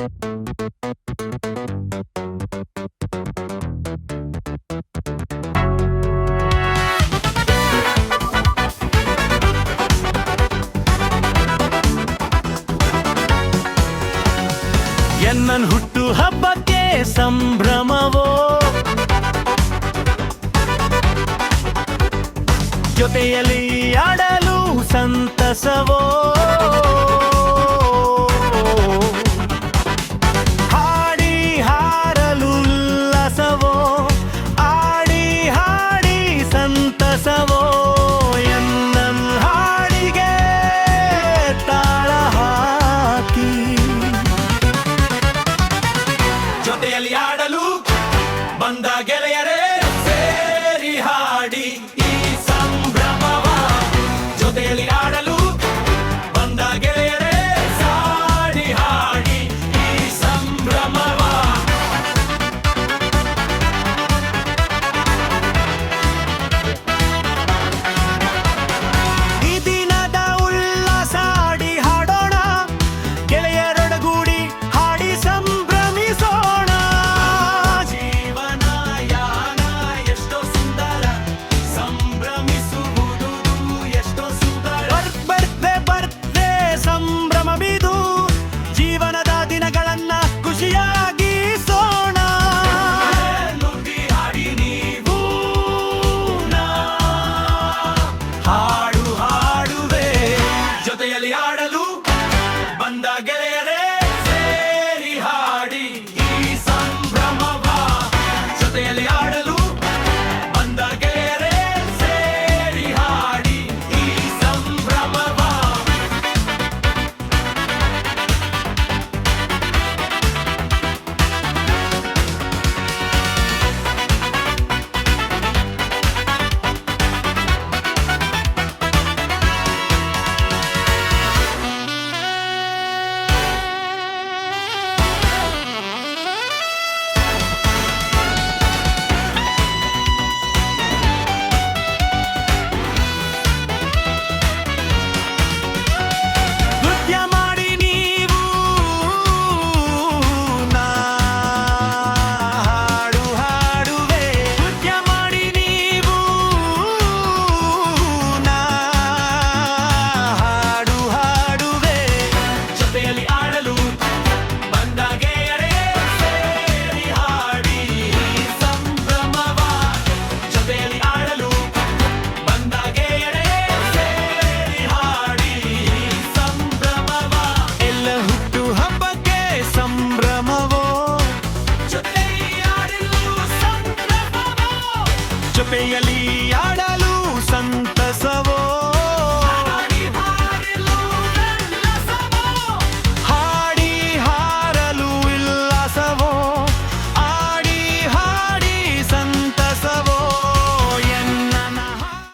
ಎನ್ನನ್ ಹುಟ್ಟು ಹಬ್ಬಕ್ಕೆ ಸಂಭ್ರಮವೋ, ಜೊತೆಯಲ್ಲಿ ಆಡಲು ಸಂತಸವೋ, ಹಾಡಿ ಹಾರಲು ಉಲ್ಲಾಸವೋ, ಆಡಿ ಹಾಡಿ ಸಂತಸವೋ, ಎನ್ನನ್ ಹಾಡಿಗೆ ತಾಳ ಹಾಕಿ ಜೊತೆಯಲ್ಲಿ ಆಡಲು ಬಂದ ಗೆಳೆಯರೇ ಸೇರಿ ಹಾಡಿ ಈ ಸಂಭ್ರಮವ. ಜೊತೆಯಲ್ಲಿ ಆಡಲು ಬಂದ ಗೆಳೆಯರೇ ಸಾಡಿ ಹಾಡಿ ಈ ಸಂಭ್ರಮವ. ಈ ದಿನದ ಉಲ್ಲಾಸ ಆಡಿ ಹಾಡೋಣ, ಗೆಳೆಯರೊಡಗೂಡಿ ಹಾಡಿ ಸಂಭ್ರಮಿಸೋಣ. ಜೀವನ ಯಾನ ಎಷ್ಟೋ ಸುಂದರ, ಸಂಭ್ರಮಿಸುವುದು ಎಷ್ಟೋ ಸುಂದರ. ಬರ್ತೆ ಸಂಭ್ರಮವಿದು, ಜೀವನದ ದಿನಗಳನ್ನ ಖುಷಿಯಾಗಿಸೋಣ. ನುಡಿ ಹಾಡಿ ನೀವು ನಾ ಹಾಡು ಹಾಡುವೆ, ಜೊತೆಯಲ್ಲಿ ಆಡಲು ಬಂದ ಗೆಳೆಯರೇ ಸೇರಿ ಹಾಡಿ ಈ ಸಂಭ್ರಮವ. ಜೊತೆಯಲ್ಲಿ ಆಡಲು ಬಂದ ಗೆಳೆಯರೇ ಸೇರಿ ಹಾಡಿ ಈ ಸಂಭ್ರಮವ. ನೃತ್ಯ ಮಾಡಿ ನೀವು ನಾ ಹಾಡು ಹಾಡುವೆ, ನೃತ್ಯ ಮಾಡಿ ನೀವು ನಾ ಹಾಡು ಹಾಡುವೆ. ಜೊತೆಯಲ್ಲಿ ಆಡಲು ಬಂದ ಗೆಳೆಯರೇ ಸೇರಿ ಹಾಡಿ ಈ ಸಂಭ್ರಮವ. ಜೊತೆಯಲ್ಲಿ ಆಡಲು ಬಂದ ಗೆಳೆಯರೇ ಸೇರಿ ಹಾಡಿ ಈ ಸಂಭ್ರಮವ. ಎಲ್ಲ ಹುಟ್ಟು ಹಬ್ಬಕ್ಕೆ ಸಂಭ್ರಮವೋ, ಜೊತೆಯಲ್ಲಿ ಆಡಲು ಸಂಭ್ರಮವೋ, ಜೊತೆಯಲ್ಲಿ